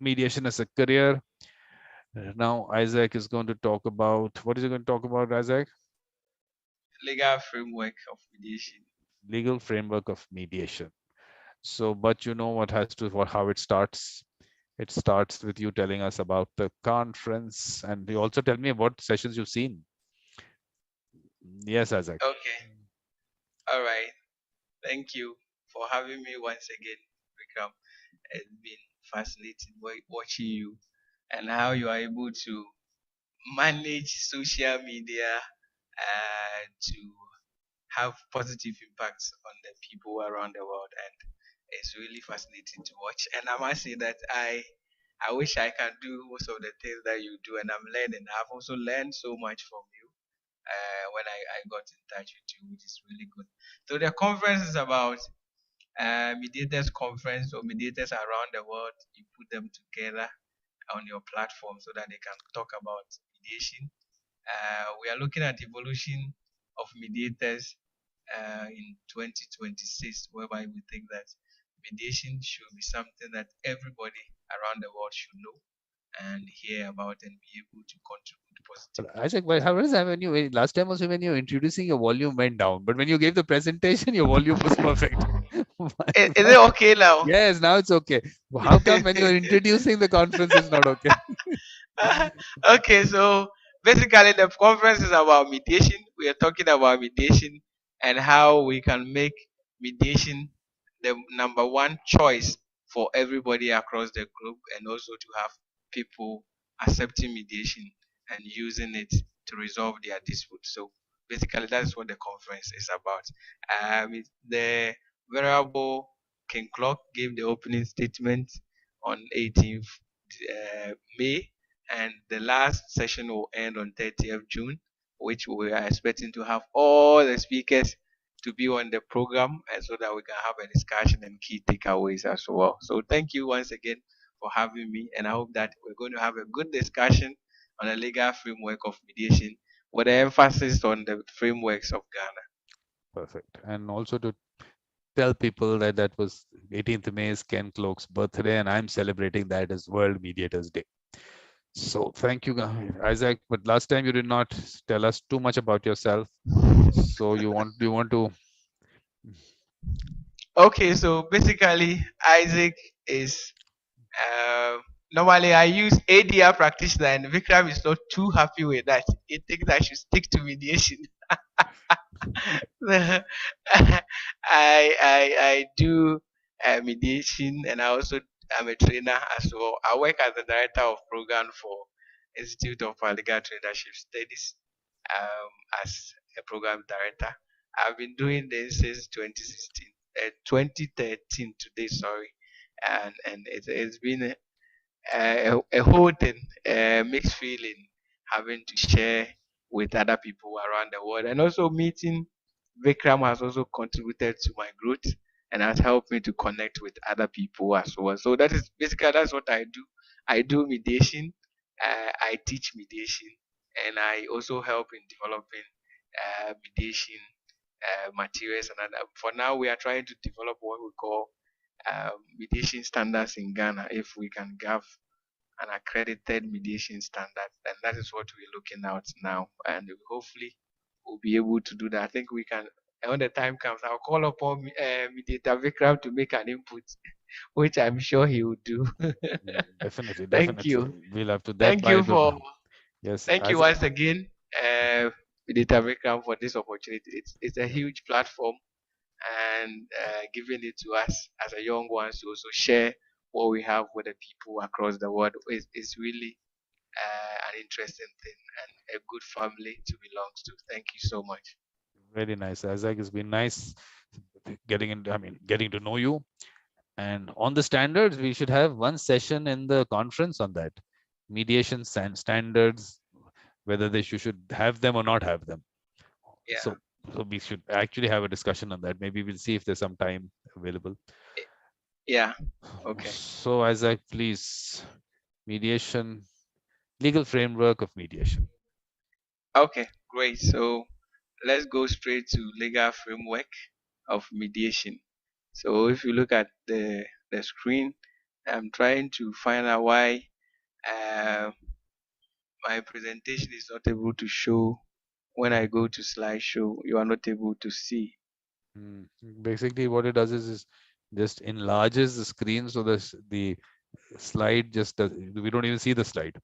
mediation as a career. Now Isaac is going to talk about, what is he going to talk about, Isaac? Legal framework of mediation. Legal framework of mediation. So, but you know how it starts. It starts with you telling us about the conference, and you also tell me what sessions you've seen. Yes, Isaac. Okay. All right. Thank you for having me once again, Vikram. It's been fascinating watching you and how you are able to manage social media to have positive impacts on the people around the world. And it's really fascinating to watch. And I must say that I wish I can do most of the things that you do, and I'm learning. I've also learned so much from you when I got in touch with you, which is really good. So the conference is about mediators conference or mediators around the world. You put them together on your platform so that they can talk about mediation. We are looking at evolution of mediators in 2026, whereby we think that mediation should be something that everybody around the world should know and hear about and be able to contribute positively to. Isaac, but how is that when you last time also when you were introducing, your volume went down, but when you gave the presentation, your volume was perfect. Is it okay now? Yes, now it's okay. How come when you're introducing the conference it's not okay? Okay, so basically the conference is about mediation. We are talking about mediation and how we can make mediation the number one choice for everybody across the globe, and also to have people accepting mediation and using it to resolve their disputes. So basically that's what the conference is about. The venerable King Cloke gave the opening statement on 18th May, and the last session will end on 30th June, which we are expecting to have all the speakers to be on the program, and so that we can have a discussion and key takeaways as well. So thank you once again for having me, and I hope that we're going to have a good discussion on the legal framework of mediation with the emphasis on the frameworks of Ghana. Perfect. And also to tell people that that was 18th May is Ken Cloke's birthday, and I'm celebrating that as World Mediators Day. So thank you, Isaac. But last time you did not tell us too much about yourself. So you want to. Okay, so basically, Isaac is uh, normally I use ADR practitioner, and Vikram is not too happy with that. He thinks I should stick to mediation. I do mediation, and I also am a trainer as well. I work as the director of program for Institute of Legal Leadership Studies as a program director. I've been doing this since 2016, 2013 today, sorry, and it's been a whole thing, a mixed feeling, having to share with other people around the world, and also meeting Vikram has also contributed to my growth and has helped me to connect with other people as well. So that is basically that's what I do. I do mediation, I teach mediation, and I also help in developing mediation materials. And for now, we are trying to develop what we call mediation standards in Ghana. If we can have an accredited mediation standard, and that is what we're looking at now. And hopefully, we'll be able to do that. I think we can. When the time comes, I'll call upon Mediator Vikram to make an input, which I'm sure he will do. Definitely, Thank definitely. you. We'll have to that Thank by you the. for Yes, Thank you as once again, Mediator Vikram, for this opportunity. It's a huge platform, and giving it to us as a young ones to also share what we have with the people across the world is really an interesting thing and a good family to belong to. Thank you so much. very nice. Isaac, it's been nice getting in. I mean, getting to know you. And on the standards, we should have one session in the conference on that mediation standards, whether they should have them or not have them. Yeah. So, so we should actually have a discussion on that. Maybe we'll see if there's some time available. Yeah. Okay. So, Isaac, please, mediation, legal framework of mediation. Okay. Great. So let's go straight to legal framework of mediation. So if you look at the screen, I'm trying to find out why my presentation is not able to show. When I go to slideshow, you are not able to see. Basically, what it does is just enlarges the screen so the slide just does, we don't even see the slide.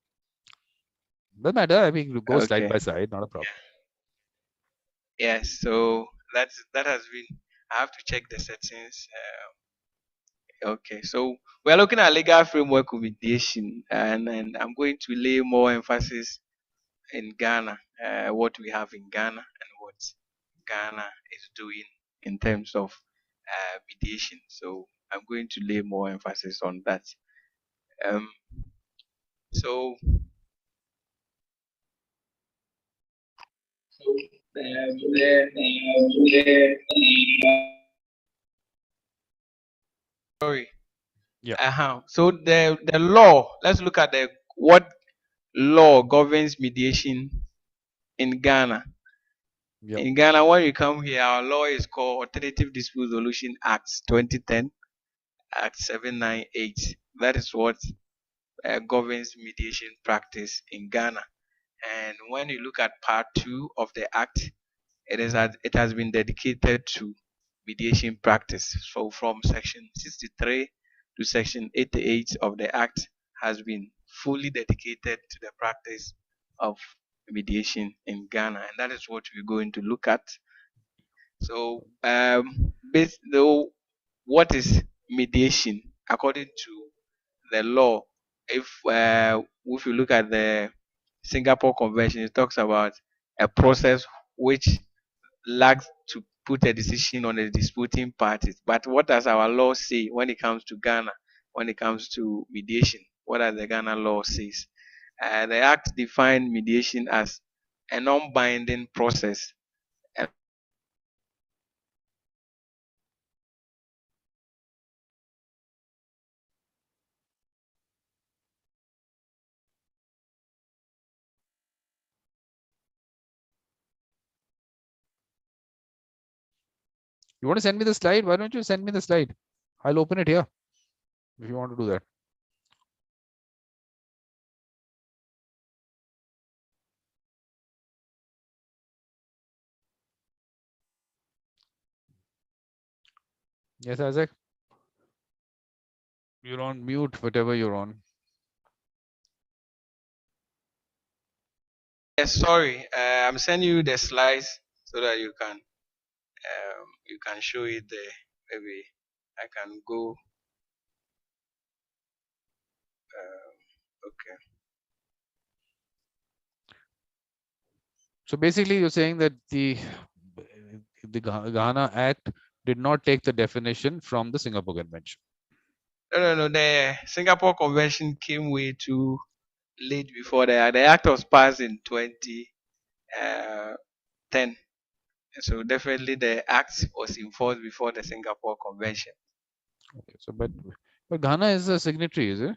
Doesn't matter. I mean, go slide Okay. by slide, not a problem. Yes. So that has been. I have to check the settings. Okay. So we are looking at legal framework of mediation, and I'm going to lay more emphasis in Ghana, what we have in Ghana and what Ghana is doing in terms of mediation. So I'm going to lay more emphasis on that. Um, so, sorry. Yeah. So the law. Let's look at the what law governs mediation in Ghana. Yep. In Ghana, when you come here, our law is called Alternative Dispute Resolution Act 2010, Act 798. That is what governs mediation practice in Ghana. And when you look at Part 2 of the Act, it has been dedicated to mediation practice. So from Section 63 to Section 88 of the Act has been fully dedicated to the practice of mediation in Ghana, and that is what we're going to look at. So, though, what is mediation according to the law? If you look at the Singapore Convention, it talks about a process which lacks to put a decision on the disputing parties. But what does our law say when it comes to Ghana? When it comes to mediation, what does the Ghana law says? The Act defined mediation as a non-binding process. You want to send me the slide? Why don't you send me the slide? I'll open it here if you want to do that. Yes, Isaac. You're on mute, whatever you're on. Yes, sorry, I'm sending you the slides so that you can show it there. Maybe I can go. Okay. So basically, you're saying that the Ghana Act did not take the definition from the Singapore Convention. No. The Singapore Convention came way too late before the act was passed in 2010. So definitely the act was enforced before the Singapore Convention. Okay, so but Ghana is a signatory, is it?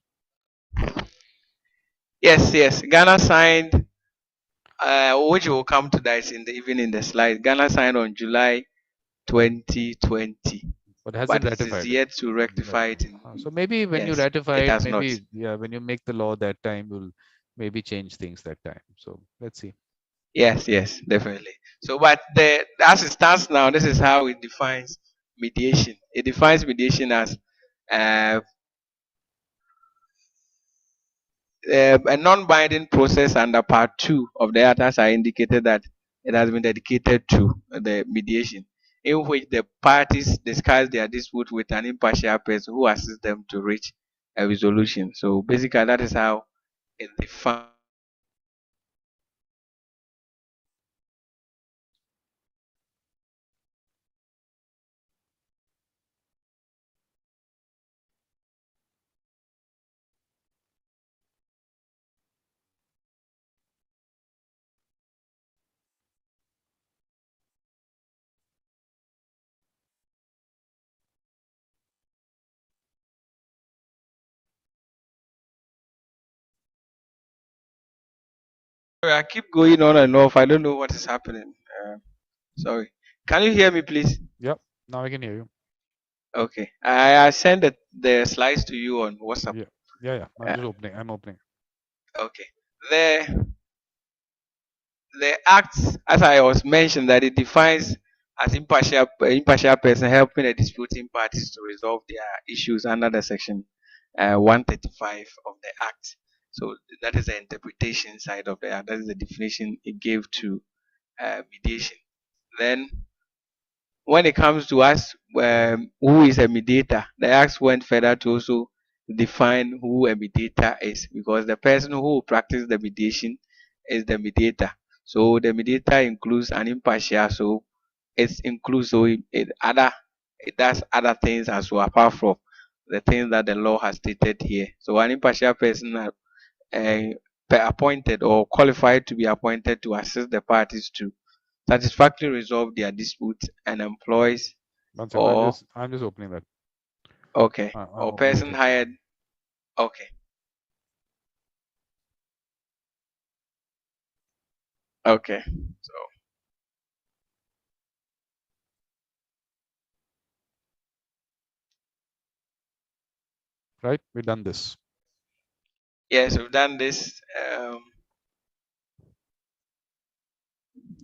Yes. Ghana signed, which will come to that even in the slide. Ghana signed on July 2020, But hasn't but it is ratified it. yet to rectify it. So maybe when you Yes, ratify it it, has not. maybe when you make the law that time, you'll maybe change things that time. So let's see. Yes, definitely. So, but as it stands now, this is how it defines mediation. It defines mediation as uh, a non-binding process under Part 2 of the Act, as I indicated that it has been dedicated to the mediation, in which the parties discuss their dispute with an impartial person who assists them to reach a resolution. So basically, that is how it defines. I keep going on and off. I don't know what is happening. Sorry. Can you hear me, please? Yep. Now I can hear you. Okay. I sent the slides to you on WhatsApp. Yeah, yeah, yeah. I'm Uh, just opening. I'm opening. okay. The the act, as I was mentioned, that it defines as impartial person helping the disputing parties to resolve their issues under the section 135 of the act. So that is the interpretation side of the act. That is the definition it gave to mediation. Then when it comes to us, who is a mediator, the act went further to also define who a mediator is, because the person who will practice the mediation is the mediator. So the mediator includes an impartial, so it includes, so it does other things as well apart from the things that the law has stated here. So an impartial person appointed or qualified to be appointed to assist the parties to satisfactorily resolve their dispute and employs One second. or I'm just opening that. okay I'm or opening it person here. hired. Okay. Okay. So Right? We've done this. yes, we've done this.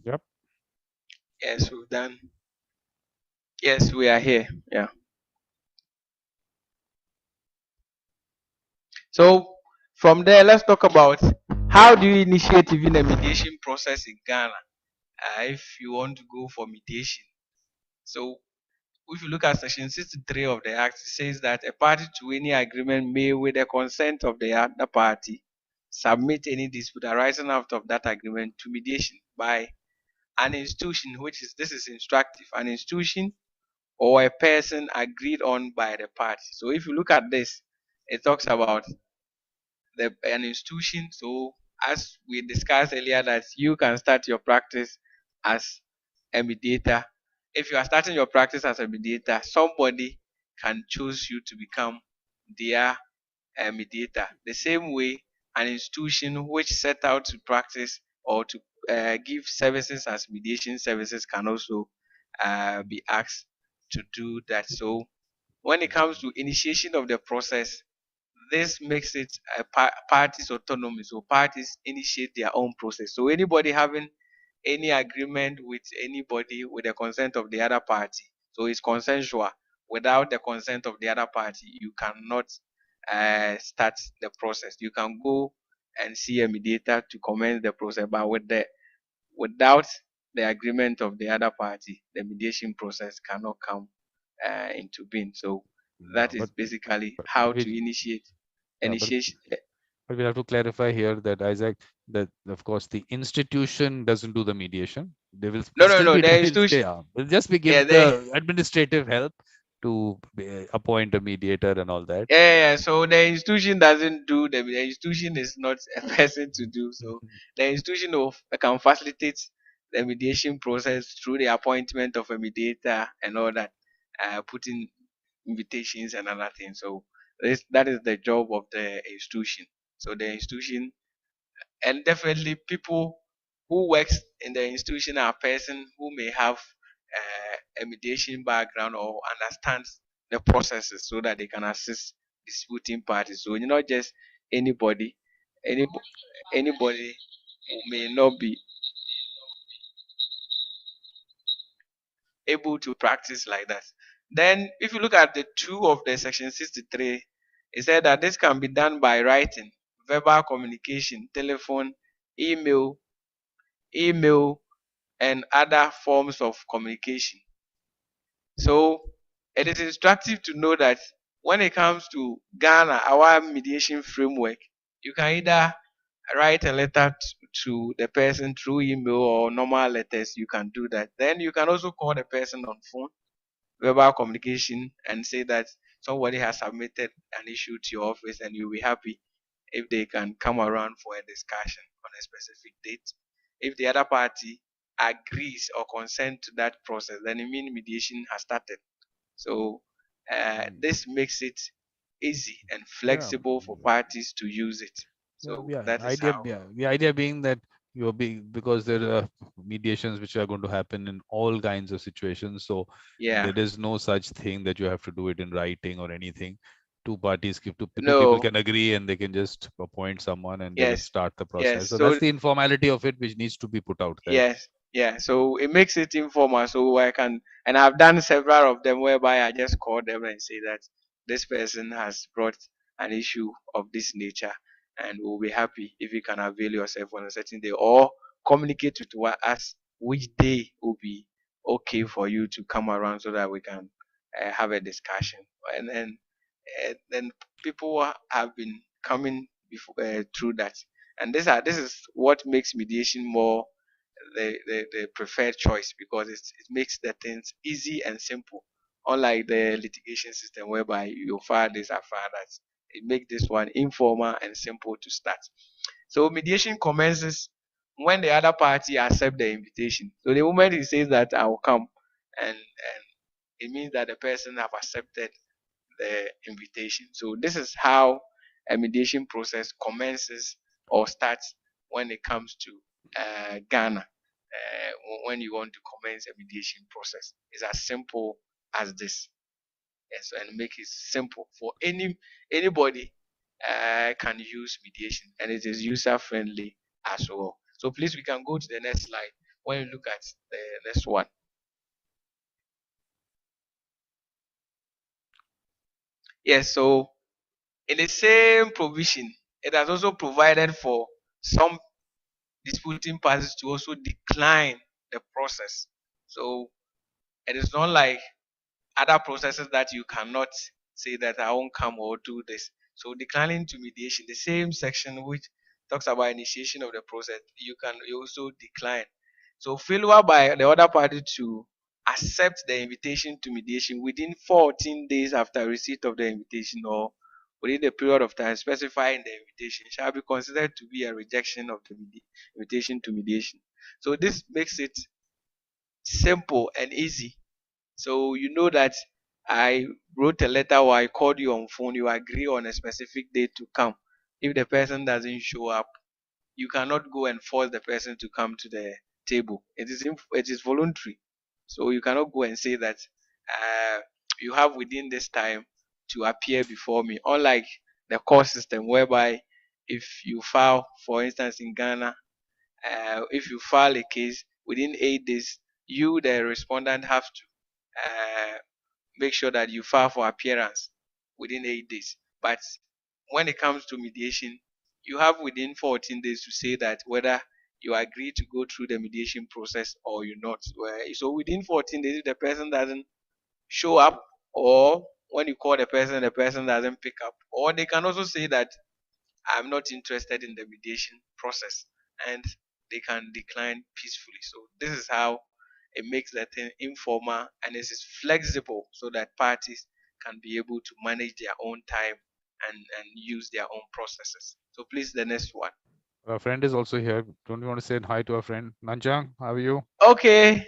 Yep. Yes, we've done. Yes, we are here. Yeah. So from there, let's talk about how do you initiate even a mediation process in Ghana if you want to go for mediation. So if you look at section 63 of the act, it says that a party to any agreement may, with the consent of the other party, submit any dispute arising out of that agreement to mediation by an institution, which is, this is instructive, an institution or a person agreed on by the party. So if you look at this, it talks about an institution. So as we discussed earlier, that you can start your practice as a mediator. If you are starting your practice as a mediator, somebody can choose you to become their mediator. The same way, an institution which set out to practice or to give services as mediation services can also be asked to do that. So when it comes to initiation of the process, this makes it a party's autonomy. So parties initiate their own process. So anybody having any agreement with anybody with the consent of the other party, so it's consensual. Without the consent of the other party, you cannot start the process. You can go and see a mediator to commence the process, but without the agreement of the other party, the mediation process cannot come into being. So Yeah, that is basically but how to we initiate yeah, initiation. but we have to clarify here that Isaac, that of course the institution doesn't do the mediation. They will No, no, still no. be The will stay institution. armed. Will just be Yeah, give they. the administrative help to appoint a mediator and all that. Yeah, yeah, yeah. So the institution doesn't do the institution is not a person to do. So the institution can facilitate the mediation process through the appointment of a mediator and all that, putting invitations and other things. So that is the job of the institution. So the institution, and definitely people who works in the institution are person who may have a mediation background or understands the processes so that they can assist disputing parties. So you're not just anybody, any anybody who may not be able to practice like that. Then if you look at the two of the section 63, it said that this can be done by writing, verbal communication, telephone, email, email, and other forms of communication. So it is instructive to know that when it comes to Ghana, our mediation framework, you can either write a letter to the person through email or normal letters. You can do that. Then you can also call the person on phone, verbal communication, and say that somebody has submitted an issue to your office and you'll be happy if they can come around for a discussion on a specific date. If the other party agrees or consent to that process, then it means mediation has started. So Mm. this makes it easy and Yeah, flexible for parties to use it. yeah, So yeah. that is how. The idea being that you're being, because there are mediations which are going to happen in all kinds of situations. So Yeah. there is no such thing that you have to do it in writing or anything. Two parties give two people No. can agree and they can just appoint someone and they can Yes. start the Yes. process. So So that's the informality of it which needs to be put out there. yes, yeah. So it makes it informal. So I can, and I've done several of them whereby I just call them and say that this person has brought an issue of this nature, and we'll be happy if you can avail yourself on a certain day, or communicate with us which day will be okay for you to come around so that we can have a discussion. And then people have been coming before, through that, and this is what makes mediation more the preferred choice, because it makes the things easy and simple, unlike the litigation system whereby you file this and file that. It makes this one informal and simple to start. So mediation commences when the other party accept the invitation. So the moment he says that I will come, and it means that the person have accepted the invitation. So this is how a mediation process commences or starts when it comes to Ghana. When you want to commence a mediation process, it's as simple as this. Yes, and make it simple for anybody can use mediation, and it is user friendly as well. So please, we can go to the next slide when you look at the next one. Yes, so in the same provision, it has also provided for some disputing parties to also decline the process. So it is not like other processes that you cannot say that I won't come or do this. So declining to mediation, the same section which talks about initiation of the process, you also decline. So failure by the other party to accept the invitation to mediation within 14 days after receipt of the invitation, or within the period of time specified in the invitation, shall be considered to be a rejection of the invitation to mediation. So this makes it simple and easy. So you know that I wrote a letter or I called you on phone, you agree on a specific date to come. If the person doesn't show up, you cannot go and force the person to come to the table. It is voluntary. So you cannot go and say that uh, you have within this time to appear before me. Unlike the court system whereby if you file, for instance, in Ghana, if you file a case within 8 days, you, the respondent, have to make sure that you file for appearance within 8 days. But when it comes to mediation, you have within 14 days to say that whether you agree to go through the mediation process or you not. So within 14 days, if the person doesn't show up, or when you call the person doesn't pick up, or they can also say that I'm not interested in the mediation process, and they can decline peacefully. So this is how it makes the thing informal, and it is flexible so that parties can be able to manage their own time and use their own processes. So please, the next one. Our friend is also here. Don't you want to say hi to our friend Nanjang? How are you? Okay,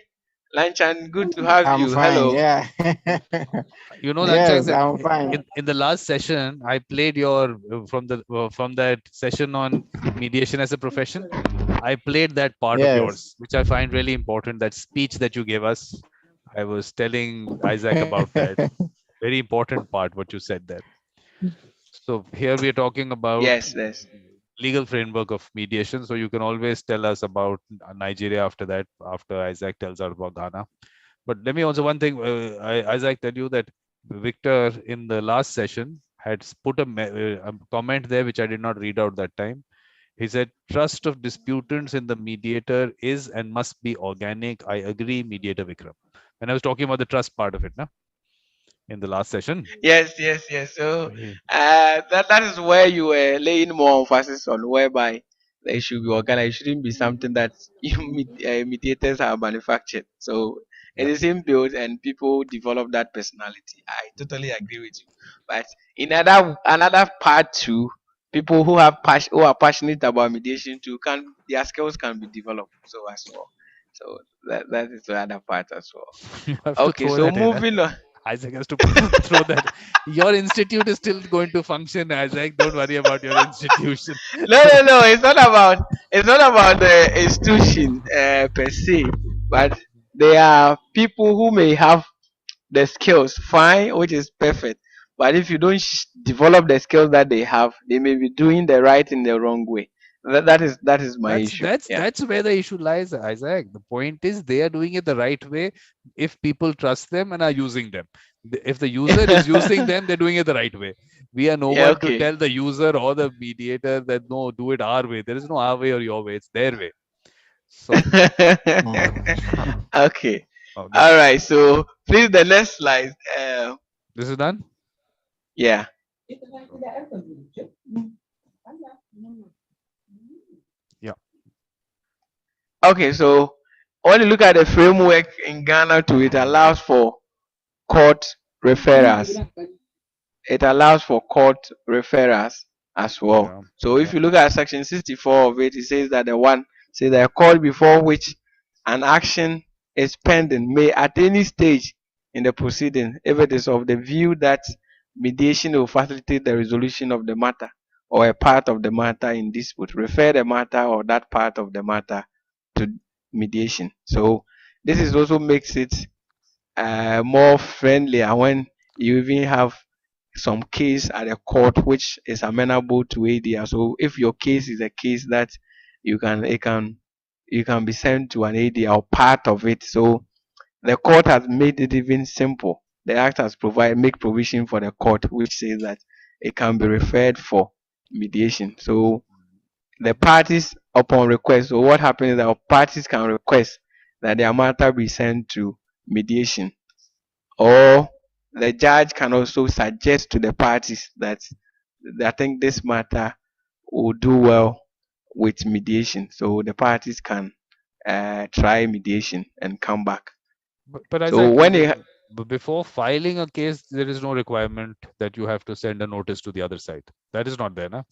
Lanchan, good to have I'm you. fine. Hello. Yeah. You know, Nanchang, Yes, I'm fine. in the last session, I played your from that session on mediation as a profession. I played that part of Yes. yours, which I find really important. That speech that you gave us, I was telling Isaac about that. Very important part what you said there. So here we are talking about Yes, yes. legal framework of mediation. So you can always tell us about Nigeria after that, after Isaac tells us about Ghana. But let me also one thing, Isaac, tell you that Victor in the last session had put a comment there which I did not read out that time. He said, trust of disputants in the mediator is and must be organic. I agree, Mediator Vikram. And I was talking about the trust part of it, na? In the last session. Yes, yes, yes. So Yeah. that is where you were laying more emphasis on, whereby they should be organized. It shouldn't be something that mediators are manufactured. So it Yeah. is inbuilt, and people develop that personality. I totally agree with you. But in another part too, people who are passionate about mediation too, can their skills can be developed so as well. So that is the other part as well. You have to Okay, throw so that in. Huh? moving on. Isaac has to throw that. Your institute is still going to function, Isaac. Don't worry about your institution. No. It's not about the institution per se, but there are people who may have the skills, fine, which is perfect. But if you don't develop the skills that they have, they may be doing the right in the wrong way. That is my That's issue. that's Yeah. that's where the issue lies, Isaac. The point is they are doing it the right way if people trust them and are using them. If the user is using them, they're doing it the right way. We are no Yeah. one to Okay. tell the user or the mediator that no, do it our way. There is no our way or your way. It's their way. So, Okay. okay, All right. So please, the next slide. this is done. Yeah. Yeah, Okay. So when you look at the framework in Ghana, too, it allows for court referrals. It allows for court referrals as well. yeah, So if yeah. you look at section 64 of it, it says that the one says that a court before which an action is pending may at any stage in the proceeding, if it is of the view that mediation will facilitate the resolution of the matter or a part of the matter in dispute, refer the matter or that part of the matter to mediation. So this is also makes it more friendlier when you even have some case at a court which is amenable to ADR. So if your case is a case that you can it can you can be sent to an ADR or part of it. So the court has made it even simple. The act has make provision for the court which says that it can be referred for mediation. So the Mhm. parties upon request. So what happens is that parties can request that their matter be sent to mediation, or the judge can also suggest to the parties that I think this matter will do well with mediation. So the parties can try mediation and come back. But So Isaac, when they before filing a case, there is no requirement that you have to send a notice to the other side. That is not there, na?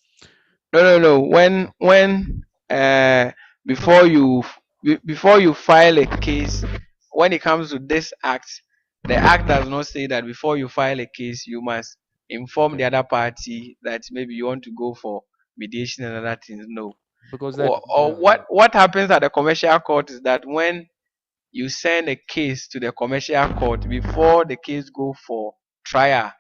no, when No. uh before you before you file a case, when it comes to this act, the act does not say that before you file a case you must inform Okay. the other party that maybe you want to go for mediation and other things. No. Because that, Or what happens at the commercial court is that when you send a case to the commercial court, before the case go for trial,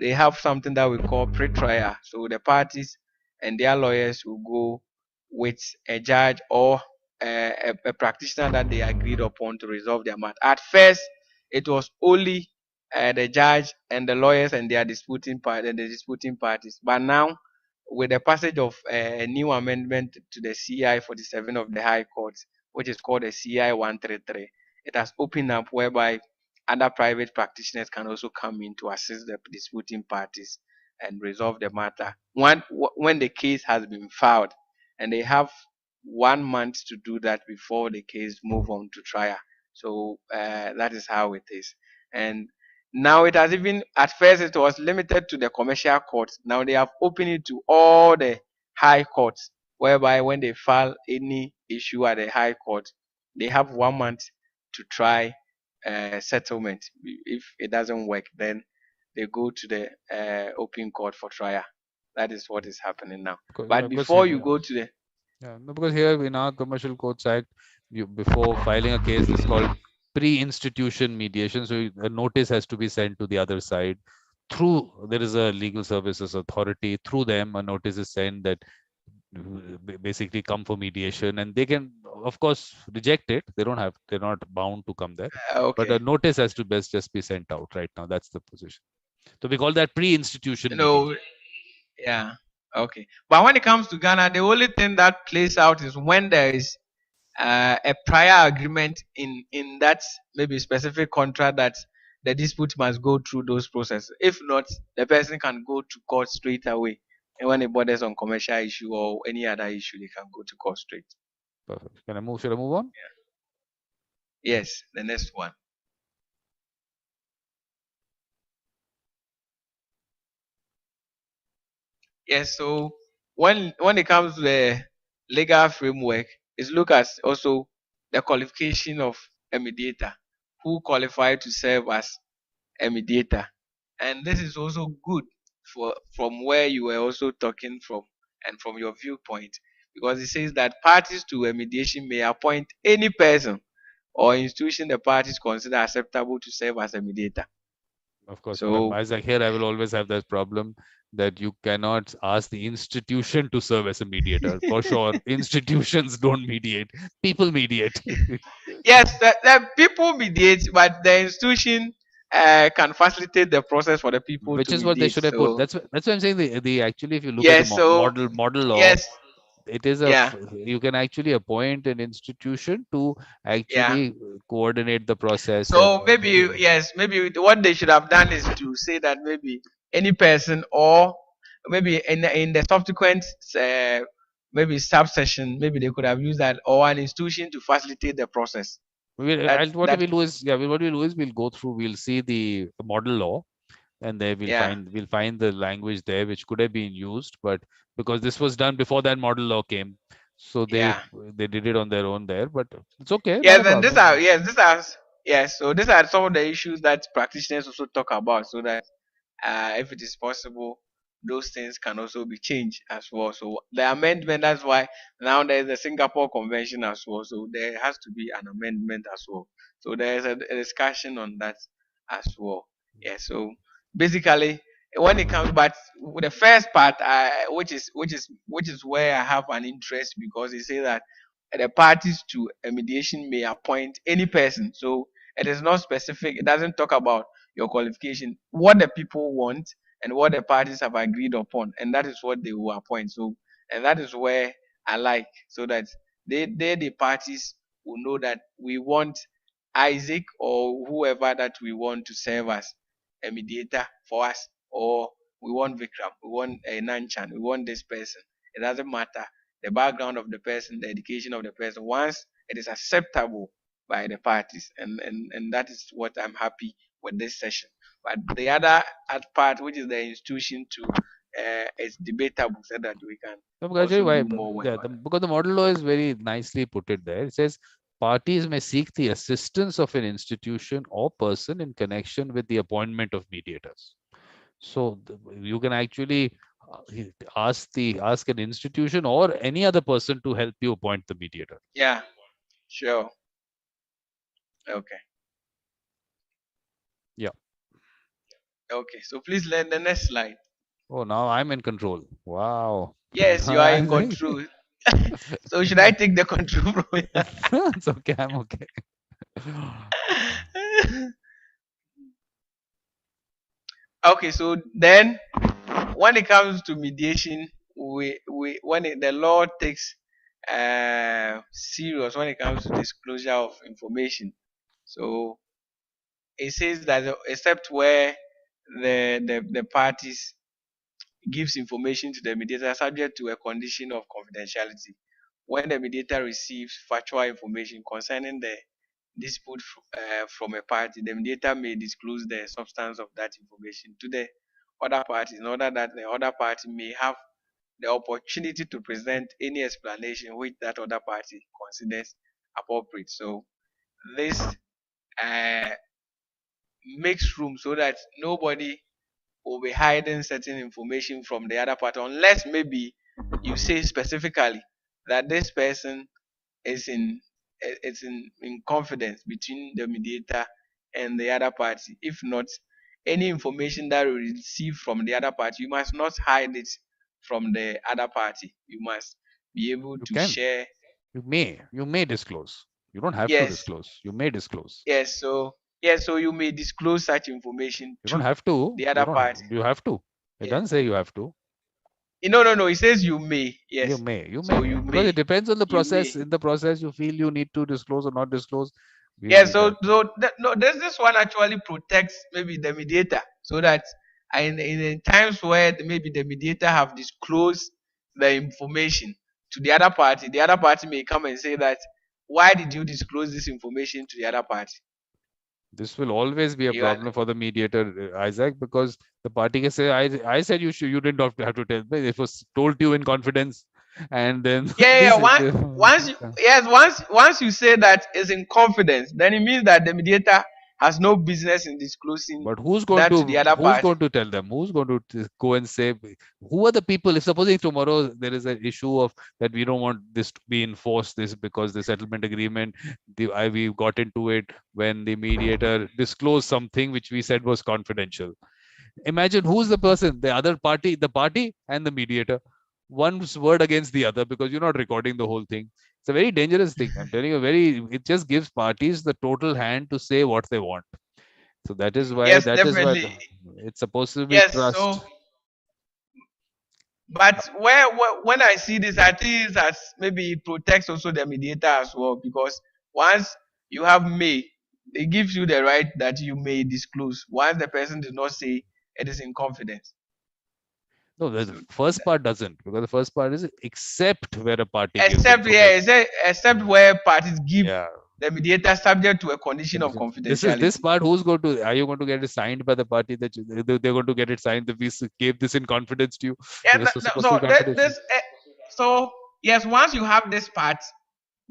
they have something that we call pre-trial. So the parties and their lawyers will go with a judge or a practitioner that they agreed upon to resolve their matter. At first, it was only the judge and the lawyers and their disputing parties. But now, with the passage of a new amendment to the CI 47 of the High Court, which is called the CI 133, it has opened up whereby other private practitioners can also come in to assist the disputing parties and resolve the matter when the case has been filed, and they have 1 month to do that before the case move on to trial. So that is how it is. And now it has even, at first it was limited to the commercial courts. Now they have opened it to all the high courts, whereby when they file any issue at the high court, they have 1 month to try settlement. If it doesn't work, then they go to the open court for trial. That is what is happening now. because, yeah, But because before you go to the yeah, no, because here in our Commercial Codes Act, you before filing a case, this is called pre-institution mediation. So a notice has to be sent to the other side through there is a legal services authority. Through them, a notice is sent that basically come for mediation, and they can, of course, reject it. They don't have, they're not bound to come there, but a okay, notice has to best just be sent out right now. That's the position. So we call that pre-institution no, mediation. yeah, okay. But when it comes to Ghana, the only thing that plays out is when there is a prior agreement in that maybe specific contract that the dispute must go through those processes. If not, the person can go to court straight away. And when it borders on commercial issue or any other issue, they can go to court straight. Perfect. Can I move? Should I move on? Yes, the next one. Yes, so when it comes to the legal framework, is look at also the qualification of a mediator, who qualify to serve as a mediator. And this is also good for from where you were also talking from and from your viewpoint, because it says that parties to a mediation may appoint any person or institution the parties consider acceptable to serve as a mediator. Of course, but So Isaac, here I will always have that problem that you cannot ask the institution to serve as a mediator. For sure, institutions don't mediate; people mediate. yes, the people mediate, but the institution can facilitate the process for the people Which to is what they mediate. should have put. So That's what I'm saying. The actually, if you look at the yes, so model law, yes, it is yeah, you can actually appoint an institution to yeah. actually coordinate the process and So maybe yes, maybe what they should have done is to say that maybe any person, or maybe in the subsequent uh, maybe subsession, maybe they could have used that, or an institution to facilitate the process. That what that we'll do is what we'll do is we'll go through, we'll see the model law, and there yeah, we'll find the language there which could have been used, but because this was done before that model law came, so yeah. they did it on their own there, but it's okay, not a Yes, and these are problem. yes, these are yes. So these are some of the issues that practitioners also talk about, so that if it is possible, those things can also be changed as well. So the amendment, that's why now there is the Singapore Convention as well. So there has to be an amendment as well. So there is a discussion on that as well. Yeah. So basically, when it comes, but with the first part, which is where I have an interest, because they say that the parties to a mediation may appoint any person. So it is not specific. It doesn't talk about your qualification, what the people want, and what the parties have agreed upon, and that is what they will appoint. So, and that is where I like, so that the parties will know that we want Isaac or whoever that we want to serve as a mediator for us, or we want Vikram, we want a Nanchan, we want this person. It doesn't matter the background of the person, the education of the person, once it is acceptable by the parties, and that is what I'm happy with this session. But the other part, which is the institution to, it's debatable, so that we can No, because actually also why, do more work yeah, on it. because the model law is very nicely put it there. It says parties may seek the assistance of an institution or person in connection with the appointment of mediators. So you can actually ask an institution or any other person to help you appoint the mediator. Yeah, sure. Okay. Yeah. Okay. So please learn the next slide. Oh, now I'm in control. Wow. Yes, you are in control. So should I take the control from here? It's okay. I'm okay. Okay, so then when it comes to mediation, we when the law takes serious when it comes to disclosure of information. So it says that except where the parties gives information to the mediator subject to a condition of confidentiality. When the mediator receives factual information concerning the dispute from a party, the mediator may disclose the substance of that information to the other party in order that the other party may have the opportunity to present any explanation which that other party considers appropriate. So this uh, makes room so that nobody will be hiding certain information from the other party, unless maybe you say specifically that this person is in confidence between the mediator and the other party. If not, any information that you receive from the other party, you must not hide it from the other party. You must be able You to can. share. You may disclose. You don't have to Yes, disclose. You may disclose. yes. So yes, so you may disclose such information You don't to have to. the other party. You have to. It Yes. doesn't say you have to. No, no, no. It says you may. You Yes. may. You So may. you Because it may. depends on the You process. may. In the process, you feel you need to disclose or not disclose. Yeah. That. No, this one actually protects maybe the mediator, so that in times where maybe the mediator have disclosed the information to the other party may come and say that, why did you disclose this information to the other party? This will always be a You are, problem for the mediator, Isaac, because the party can say, I said you didn't have to tell me. It was told to you in confidence. And then yeah, yeah. this is Once you, yes, once you say that is in confidence, then it means that the mediator has no business in disclosing But who's going that to to the other who's party. going to tell them? Who's going to go and say who are the people? If supposing tomorrow there is an issue of that we don't want this to be enforced, this because the settlement agreement, we got into it when the mediator disclosed something which we said was confidential. Imagine who's the person, the other party, the party and the mediator. One's word against the other because you're not recording the whole thing. It's a very dangerous thing. I'm telling you, it just gives parties the total hand to say what they want. So Yes, that is why definitely. it's supposed to be Yes. trust. So, but when I see this, I think it's as maybe it protects also the mediator as well, because once you have may, it gives you the right that you may disclose. Once the person did not say it is in confidence. No, the So, first part doesn't, because the first part is except where a party gives except, yeah, information. except where parties give Yeah. the mediator subject to a condition of Condition. This is this confidentiality. part. Who's going to? Are you going to get it signed by the party that they're going to get it signed? That we gave this in confidence to you. Yeah, It was supposed to so be confidential. so yes, once you have this part,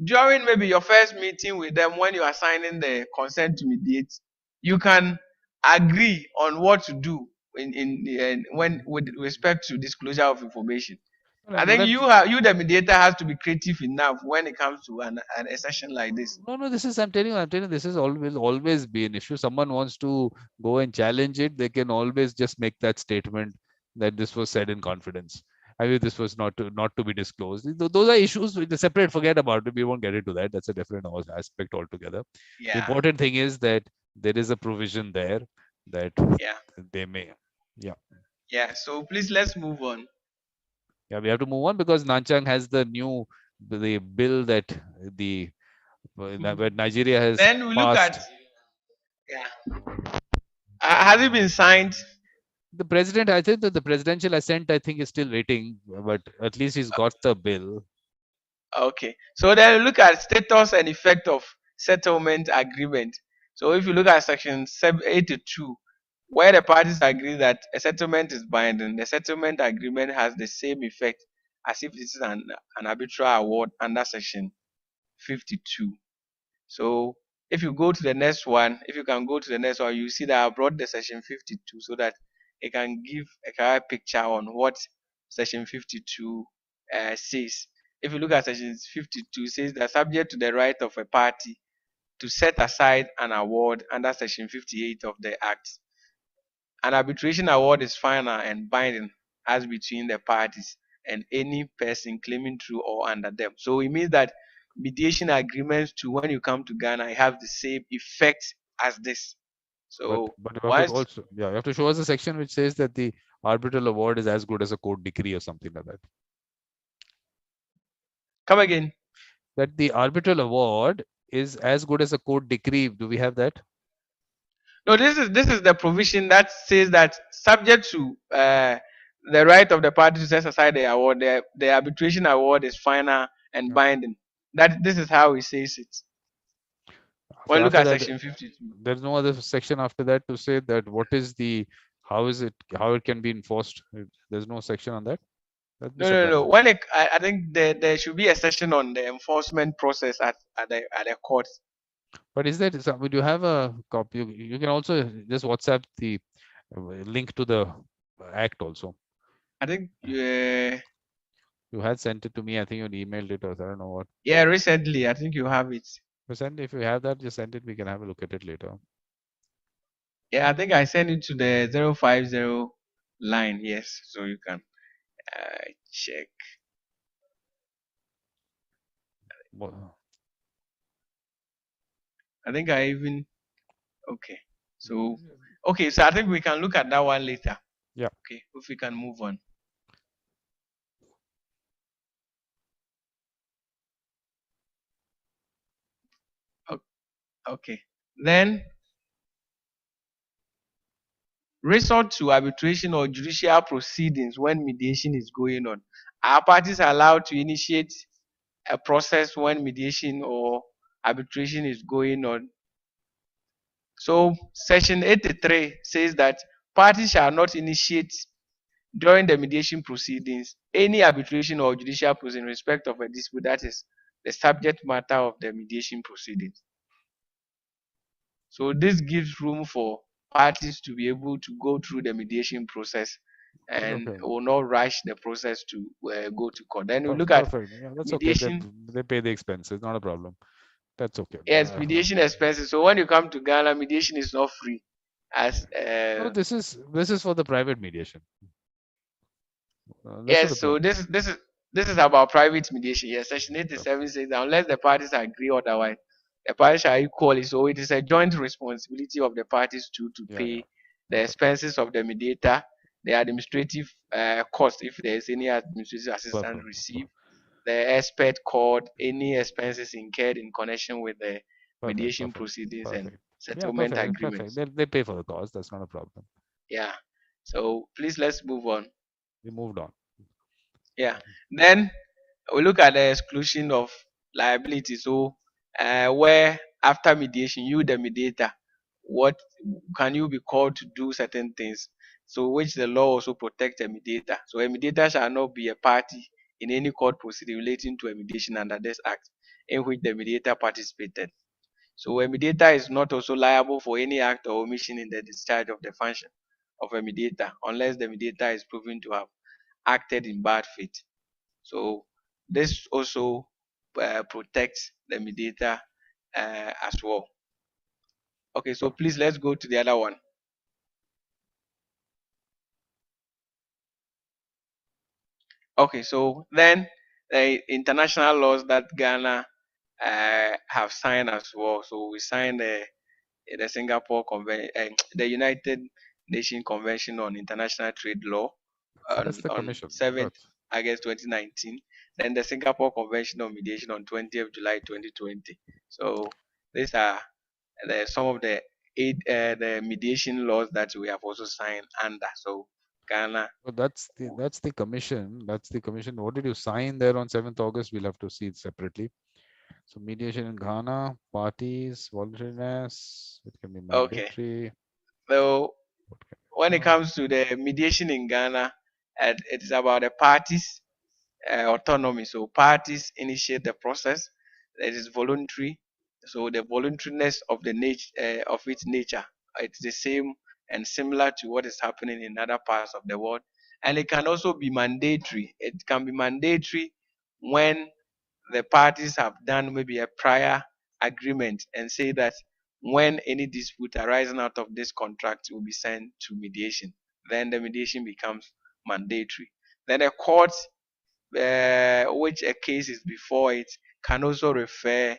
during maybe your first meeting with them when you are signing the consent to mediate, you can agree on what to do in when with respect to disclosure of information. I But think you the mediator has to be creative enough when it comes to a session like this. no, this is I'm telling you, this is always be an issue. Someone wants to go and challenge it, they can always just make that statement that this was said in confidence. I mean, this was not to be disclosed. Those are issues which are separate. Forget about it. We won't get into that. That's a different aspect altogether. The Yeah, important thing is that there is a provision there that yeah, they may. Yeah, yeah. So please let's move on. yeah. We have to move on because Nanchang has the bill that the where Nigeria has Then we look at, passed. yeah. Has it been signed? The president, I think that the presidential assent, I think, is still waiting, but at least he's got the bill. Okay. So then look at status and effect of settlement agreement. So if you look at section 82, where the parties agree that a settlement is binding, the settlement agreement has the same effect as if this is an arbitral award under section 52. So if you go to the next one, if you can go to the next one, you see that I brought the section 52 so that it can give a clear picture on what section 52 says. If you look at section 52, it says that subject to the right of a party to set aside an award under section 58 of the Act. An arbitration award is final and binding as between the parties and any person claiming through or under them. So it means that mediation agreements to when you come to Ghana have the same effect as this. So But you have to once, also, yeah, you have to show us a section which says that the arbitral award is as good as a court decree or something like that. come again. That the arbitral award is as good as a court decree. Do we have that? No, this is the provision that says that subject to the right of the party to set aside the award, the arbitration award is final and Yeah. binding. That this is how it says it. When you look After at that, section 52. there's no other section after that to say that what is the how it can be enforced. There's no section on that. That'd be No, no, no. surprising. When I think there should be a section on the enforcement process at the court. But is that would you have a copy? You can also just WhatsApp the link to the act also. I think You had sent it to me. I think you emailed it or I don't know what. yeah, recently I think you have it. If you have that, just send it. We can have a look at it later. Yeah, I think I sent it to the 050 line. Yes, so you can check. I think I even okay. So okay, so I think we can look at that one later. Yeah. Okay, if we can move on. Okay. Then resort to arbitration or judicial proceedings when mediation is going on. Are parties allowed to initiate a process when mediation or arbitration is going on? So section 83 says that parties shall not initiate during the mediation proceedings any arbitration or judicial proceeding in respect of a dispute that is the subject matter of the mediation proceedings. So this gives room for parties to be able to go through the mediation process and Okay. will not rush the process to go to court. Then we look at Perfect. Yeah, that's okay. That mediation. they pay the expenses, not a problem. That's okay. Yes, mediation expenses. So when you come to Ghana, mediation is not free. As No, this is for the private mediation. That's not a yes, so problem. this is about private mediation. Yes, Section Uh, 87 says that unless the parties agree otherwise, the parties shall equally. So it is a joint responsibility of the parties to Yeah, yeah. pay the expenses of the mediator, the administrative cost if there is any administrative assistance Perfect. received, the expert called, any expenses incurred in connection with the Perfect. mediation Perfect. proceedings and Perfect. Yeah, settlement perfect. Perfect. agreements. They pay for the cost. That's not a problem. Yeah. So please let's move on. We moved on. Yeah. Then we look at the exclusion of liability. So, where after mediation, you the mediator, what can you be called to do certain things? So, which the law also protects a mediator. So, a mediator shall not be a party in any court proceeding relating to a mediation under this act in which the mediator participated. So, a mediator is not also liable for any act or omission in the discharge of the function of a mediator unless the mediator is proven to have acted in bad faith. So this also protects the mediator as well. Okay, so Per- please let's go to the other one. Okay, so then the international laws that Ghana have signed as well. So we signed the Singapore Convention, the United Nations Convention on International Trade Law That's the on commission. 7th August 2019. Then the Singapore Convention on Mediation on 20th July 2020. So these are some of the the mediation laws that we have also signed under. So Ghana. But that's the commission. That's the commission. What did you sign there on 7th August? We'll have to see it separately. So mediation in Ghana, parties, voluntariness, it can be Okay. mandatory. So What can when be, it comes to the mediation in Ghana, it is about the parties autonomy. So parties initiate the process. It is voluntary. So the voluntariness of the nature of its nature, it's the same and similar to what is happening in other parts of the world. And it can also be mandatory. It can be mandatory when the parties have done maybe a prior agreement and say that when any dispute arising out of this contract will be sent to mediation, then the mediation becomes mandatory. Then the court which a case is before it can also refer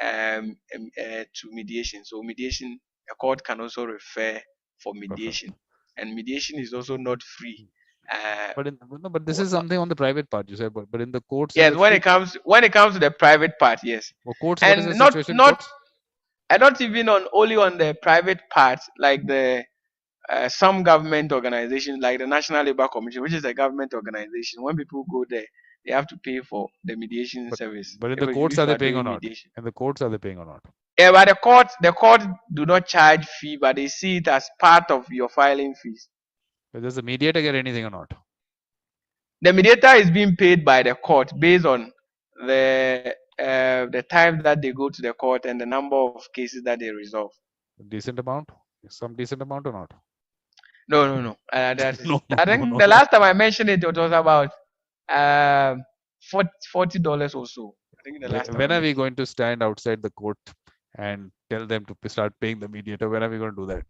to mediation. So mediation, a court can also refer for perfect. mediation, and mediation is also not free. Uh, But no, but this is something on the private part, you said, but in the courts, is yes, it free? when it comes to the private part, yes, Or courts, what is the and situation in courts? not even on only on the private part, like the some government organizations like the National Labor Commission, which is a government organization. When people go there, they have to pay for the mediation But service but in if the courts, if are you they are paying or doing not? mediation. In the courts, are they paying or not? Yeah, but the court do not charge fee, but they see it as part of your filing fees. Does the mediator get anything or not? The mediator is being paid by the court based on the time that they go to the court and the number of cases that they resolve. A decent amount? Some decent amount or not? No, no, no. That is. No, no, I no, think no, the no. last time I mentioned it, it was about um $40 or so. I think the last time I When are we mentioned. going to stand outside the court and tell them to start paying the mediator? When are we going to do that?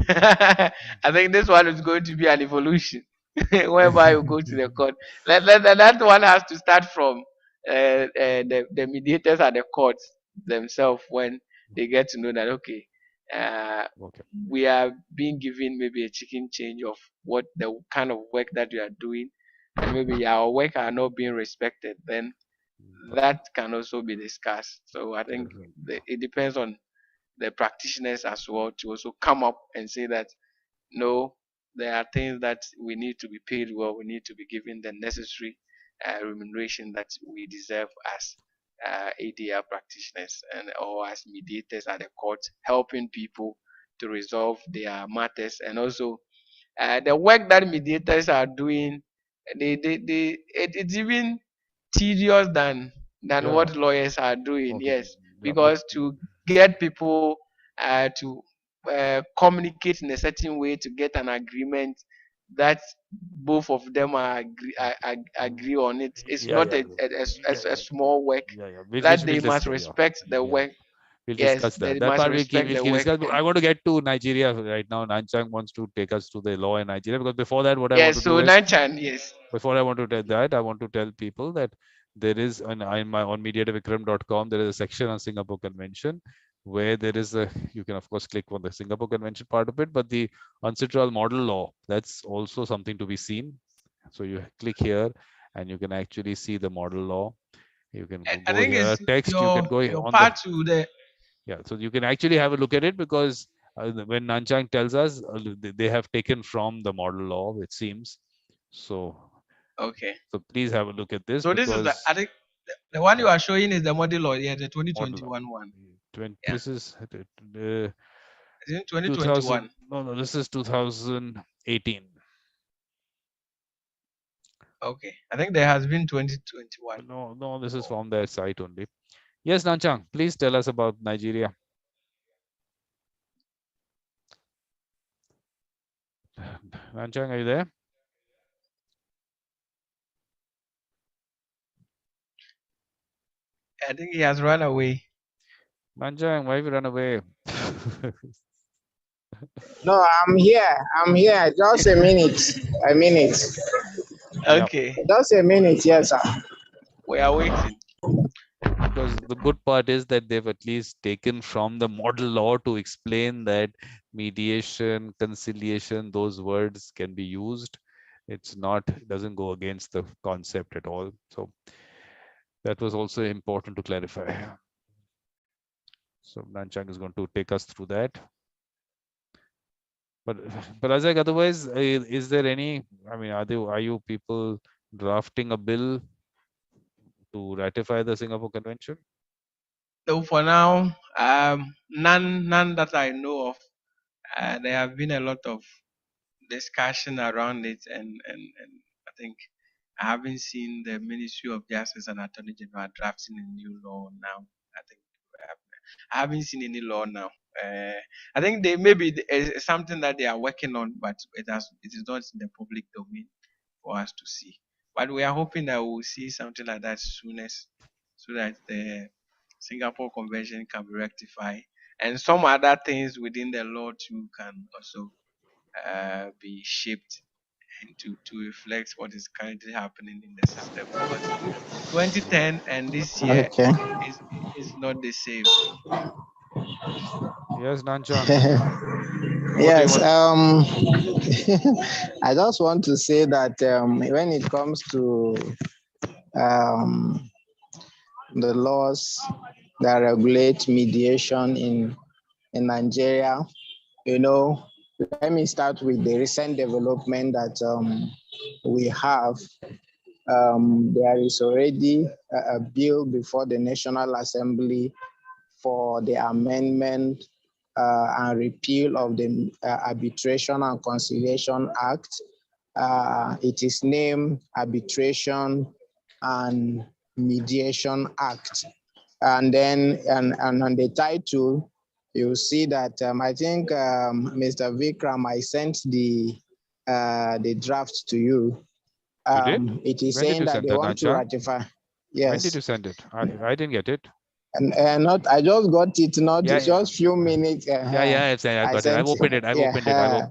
I think this one is going to be an evolution, whereby you go to the court. That one has to start from the mediators at the courts themselves when they get to know that okay, uh, Okay, we are being given maybe a chicken change of what the kind of work that we are doing, and maybe our work are not being respected. Then that perfect. can also be discussed. So I think Yes, it depends on the practitioners as well to also come up and say that no, there are things that we need to be paid well, we need to be given the necessary remuneration that we deserve as ADR practitioners and or as mediators at the court, helping people to resolve their matters, and also the work that mediators are doing, it's even tedious than yeah, what lawyers are doing. okay. Yes, Yeah, but because to get people to communicate in a certain way to get an agreement that both of them agree on it. It's Yeah, not yeah, yeah, a small work yeah, yeah. that they We'll must discuss. Yeah, respect the yeah. work. We'll Yes, discuss they that. That must part respect we'll the keep work. discuss. And I want to get to Nigeria right now. Nanchang wants to take us to the law in Nigeria, because before that, what I want yes, to do so is, Nanchan, yes. before I want to tell that, I want to tell people that there is on mediatorvikram.com, there is a section on Singapore Convention where there is a, you can of course click on the Singapore Convention part of it, but the UNCITRAL model law, that's also something to be seen. So you click here and you can actually see the model law. You can I go think here, it's text, you can go your on the, part to the yeah, so you can actually have a look at it, because when Nanchang tells us, they have taken from the model law, it seems. So okay. please have a look at this, So this is the because I think the one yeah, you are showing is the model law, yeah, the model law. 2021 one. 20, Yeah, this is it's in 2000. 2021. No, no, this is 2018. Okay, I think there has been 2021. No, no, this is from their site only. Yes, Nanchang, please tell us about Nigeria. Nanchang, are you there? I think he has run away. Nanchang, why have you run away? No, I'm here. I'm here. Just a minute. A minute. Yeah, Okay, Just a minute. Yes, sir. we are waiting. because the good part is that they've at least taken from the model law to explain that mediation, conciliation, those words can be used. It's not, it doesn't go against the concept at all. So that was also important to clarify. So Nanchang is going to take us through that. But Razak, otherwise, is there any? I mean, are you people drafting a bill to ratify the Singapore Convention? So for now, none that I know of. There have been a lot of discussion around it, and I think I haven't seen the Ministry of Justice and Attorney General drafting a new law now. I think I haven't seen any law now. Uh, I think they maybe it's something that they are working on, but it is not in the public domain for us to see. But we are hoping that we will see something like that soonest, so that the Singapore Convention can be rectified, and some other things within the law too can also be shaped and to reflect what is currently happening in the system, because 2010 and this year Okay. is not the same. Yes, Nanchang. What do you Yes. want? I just want to say that when it comes to um, the laws that regulate mediation in Nigeria, you know, let me start with the recent development that we have. There is already a bill before the National Assembly for the amendment and repeal of the Arbitration and Conciliation Act. It is named Arbitration and Mediation Act. And then, and on the title, you see that I think Mr. Vikram, I sent the draft to you. You did? It is When did saying you that send they that, want to Nanchang? ratify. When did Yes. you send it? I didn't get it. And not, I just got it, not Yeah, yeah, just few minutes. I I got it. I've sent it. opened it. Yeah.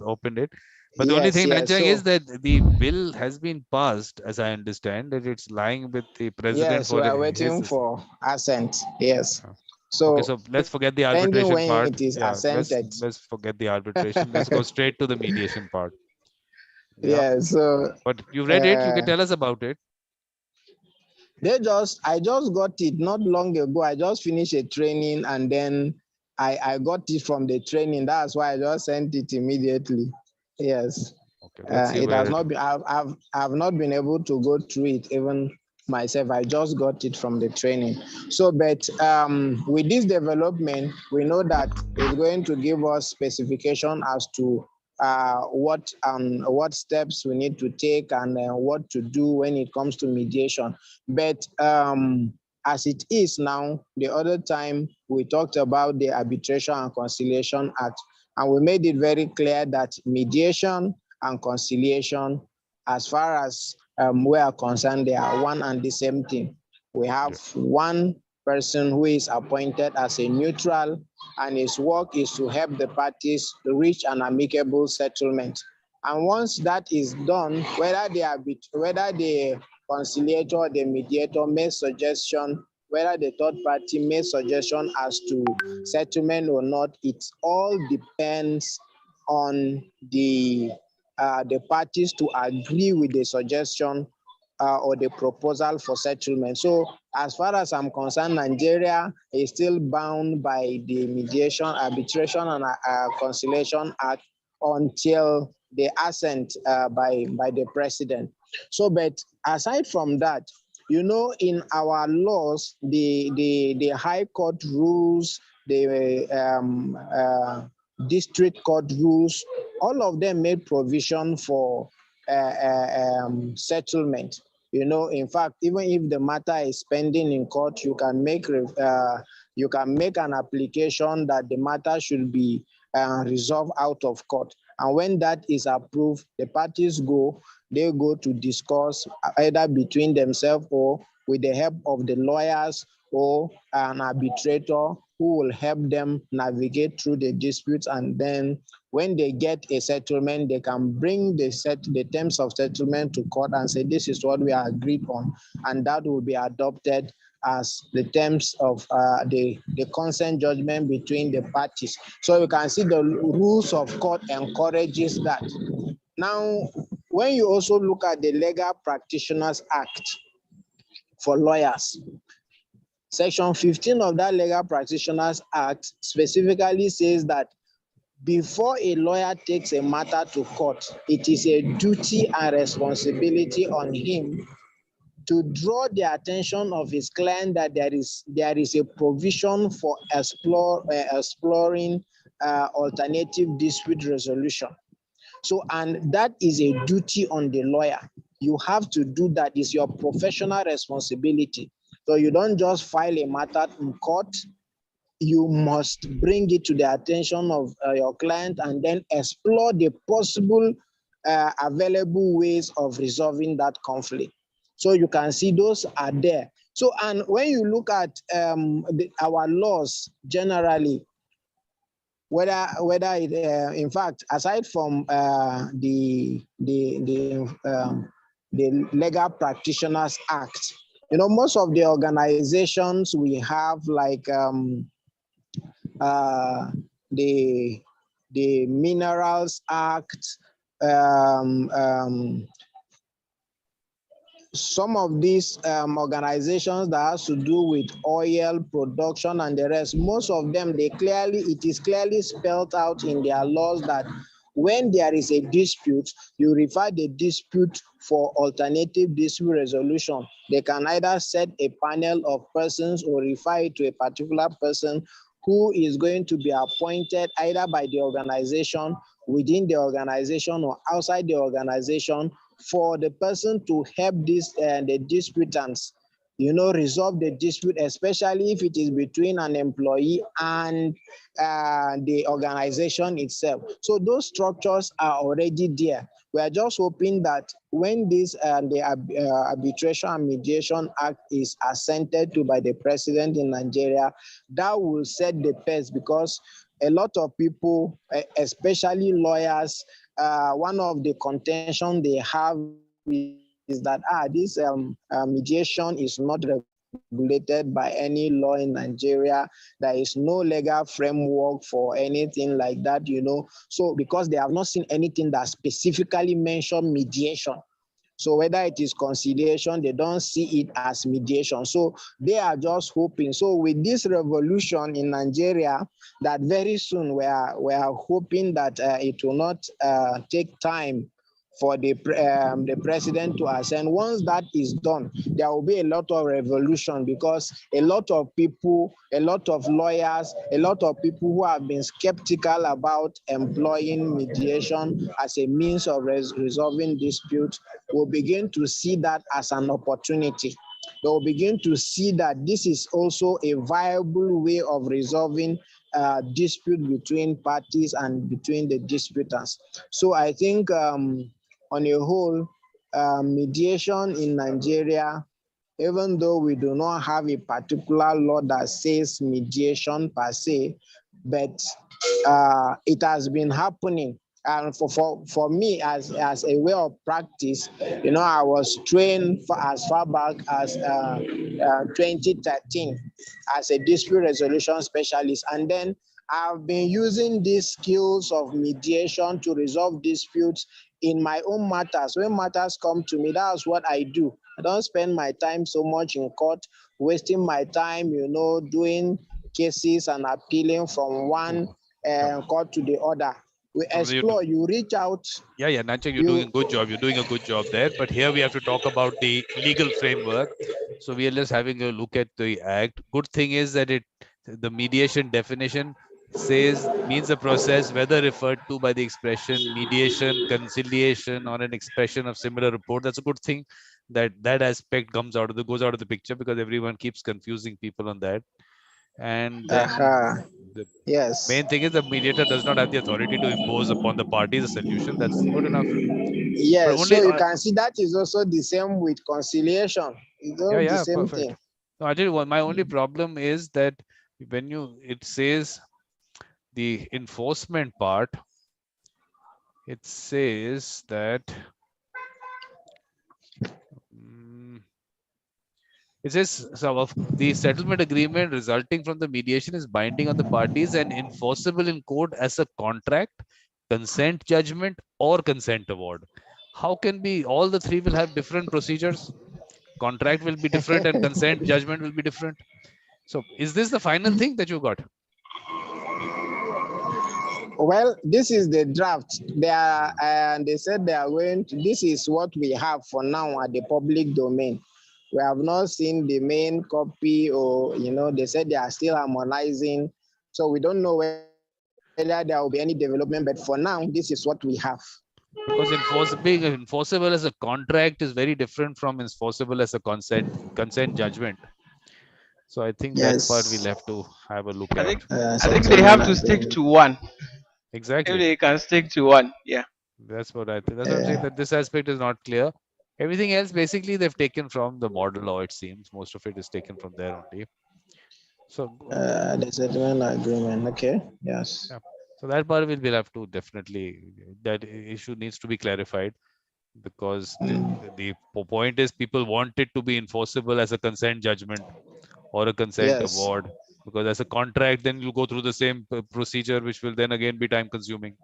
Opened it. But the only Yes, thing, yes. Nanchang, is So, that the bill has been passed, as I understand, that it's lying with the president yes, for we are his. waiting for assent. Yes. Okay, So, so let's forget the pending arbitration when part. it is Yeah, assented. let's forget the arbitration. Let's go straight to the mediation part. Yeah, Yeah. So, but you read it. You can uh, tell us about it. I just got it not long ago. I just finished a training and then I got it from the training. That's why I just sent it immediately. Yes. Okay, let's see It has where. not been, I've not been able to go through it even myself. I just got it from the training. So, but with this development, we know that it's going to give us specification as to what steps we need to take and what to do when it comes to mediation. But as it is now, the other time we talked about the Arbitration and Conciliation Act, and we made it very clear that mediation and conciliation, as far as we are concerned, they are one and the same thing. We have one person who is appointed as a neutral, and his work is to help the parties reach an amicable settlement. And once that is done, whether the conciliator or the mediator makes suggestion, whether the third party makes suggestion as to settlement or not, it all depends on the parties to agree with the suggestion or the proposal for settlement. So as far as I'm concerned, Nigeria is still bound by the Mediation, Arbitration and Conciliation Act until the assent by the president. So, but aside from that, you know, in our laws, the High Court rules, the District Court rules, all of them made provision for settlement. You know, in fact, even if the matter is pending in court, you can make an application that the matter should be resolved out of court. And when that is approved, the parties go to discuss either between themselves or with the help of the lawyers or an arbitrator who will help them navigate through the disputes. And then when they get a settlement, they can bring the terms of settlement to court and say, this is what we are agreed on. And that will be adopted as the terms of the consent judgment between the parties. So you can see the rules of court encourages that. Now, when you also look at the Legal Practitioners Act for lawyers, Section 15 of that Legal Practitioners Act specifically says that before a lawyer takes a matter to court, it is a duty and responsibility on him to draw the attention of his client that there is a provision for exploring alternative dispute resolution. So, and that is a duty on the lawyer. You have to do that. It's your professional responsibility. So you don't just file a matter in court. You must bring it to the attention of your client and then explore the possible available ways of resolving that conflict. So you can see those are there. So, and when you look at our laws generally, whether it, in fact, aside from the Legal Practitioners Act, you know, most of the organizations we have, like the Minerals Act, some of these organizations that has to do with oil production and the rest, most of them, it is clearly spelled out in their laws that when there is a dispute, you refer the dispute for alternative dispute resolution. They can either set a panel of persons or refer it to a particular person who is going to be appointed either by the organization, within the organization, or outside the organization, for the person to help the disputants, you know, resolve the dispute, especially if it is between an employee and the organization itself. So those structures are already there. We are just hoping that when this the Arbitration and Mediation Act is assented to by the president in Nigeria, that will set the pace, because a lot of people, especially lawyers, one of the contention they have is that this mediation is not regulated by any law in Nigeria. There is no legal framework for anything like that, you know. So because they have not seen anything that specifically mentioned mediation. So whether it is conciliation, they don't see it as mediation. So they are just hoping. So with this revolution in Nigeria, that very soon we are hoping that it will not take time for the president to ascend. Once that is done, there will be a lot of revolution, because a lot of people, a lot of lawyers, a lot of people who have been skeptical about employing mediation as a means of resolving disputes will begin to see that as an opportunity. they will begin to see that this is also a viable way of resolving dispute between parties and between the disputants. So I think on a whole, mediation in Nigeria, even though we do not have a particular law that says mediation per se, but it has been happening. And for me, as a way of practice, I was trained as far back as 2013 as a dispute resolution specialist. And then I've been using these skills of mediation to resolve disputes in my own matters. When matters come to me, that's what I do. I don't spend my time so much in court, wasting my time, doing cases and appealing from one Oh, yeah. court to the other. We No, explore, you reach out, yeah, Nanchak, you're doing you a good job. You're doing a good job there. But here we have to talk about the legal framework. So we are just having a look at the act. Good thing is that the mediation definition means a process whether referred to by the expression mediation, conciliation, or an expression of similar report. That's a good thing that aspect goes out of the picture, because everyone keeps confusing people on that. And then uh, the yes. main thing is the mediator does not have the authority to impose upon the parties a solution. That's good enough. But Yes, so only, you can see that is also the same with conciliation. It's all the yeah, same perfect. thing. No, I tell you what, my only problem is that when it says the enforcement part, it says that mm, it says some of the settlement agreement resulting from the mediation is binding on the parties and enforceable in court as a contract, consent judgment, or consent award. How can be all the three will have different procedures? Contract will be different and consent judgment will be different. So is this the final thing that you got? Well, this is the draft. They are, and they said they are going to. This is what we have for now at the public domain. We have not seen the main copy, or they said they are still harmonizing. So we don't know whether there will be any development. But for now, this is what we have. Because being enforceable as a contract is very different from enforceable as a consent judgment. So I think that part we'll Yes. have to have a look I at. think I think they Settlement have to stick agreement. to one. If Exactly. they can stick to one, yeah. That's what I think. That's what I'm saying, that this aspect is not clear. Everything else, basically, they've taken from the model law, it seems. Most of it is taken from there only. So, The settlement agreement. Okay. Yes. yeah. So that part we'll have to definitely, that issue needs to be clarified, because the point is people want it to be enforceable as a consent judgment or a consent Yes. award, because as a contract, then you go through the same procedure, which will then again be time consuming.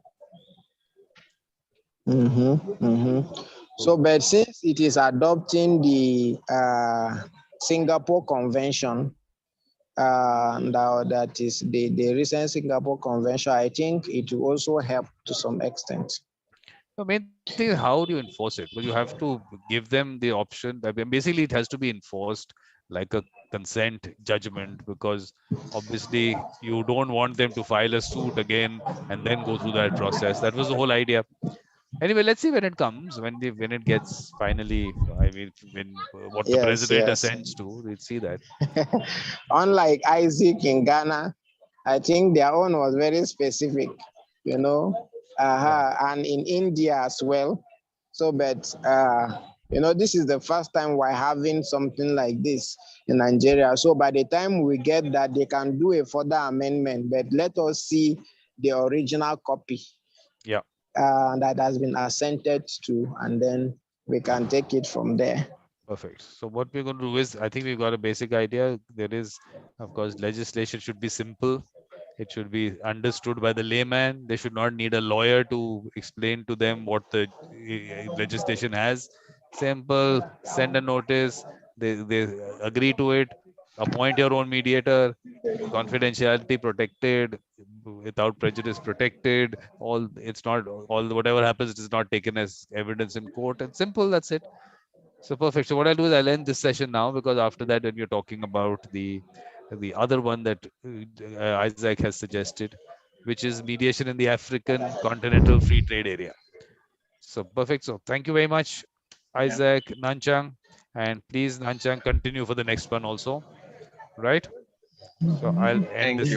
Mm-hmm. Mm-hmm. So, So, but since it is adopting the Singapore Convention, that is the recent Singapore Convention, I think it will also help to some extent. the main thing is how do you enforce it? Because you have to give them the option. I mean, basically, it has to be enforced like a consent judgment, because obviously you don't want them to file a suit again and then go through that process. That was the whole idea. Anyway, let's see when it comes, when it gets finally, I mean, when what the Yes, president yes. assents to, we'll see that. Unlike Isaac in Ghana, I think their own was very specific, you know, Yeah. and in India as well. So, but this is the first time we're having something like this in Nigeria. So, by the time we get that, they can do a further amendment. But let us see the original copy Yeah. that has been assented to, and then we can take it from there. Perfect. So what we're going to do is, I think we've got a basic idea. There is, of course, legislation should be simple. It should be understood by the layman. They should not need a lawyer to explain to them what the legislation has. Simple, send a notice, they agree to it, appoint your own mediator, confidentiality protected, without prejudice protected. All it's not all whatever happens, it is not taken as evidence in court. And simple, that's it. So perfect. So what I'll do is I'll end this session now, because after that, when you're talking about the other one that Isaac has suggested, which is mediation in the African continental free trade area. So perfect. So thank you very much. Yeah. Isaac, Nanchang, and please, Nanchang, continue for the next one also, right? So I'll end Thank this you.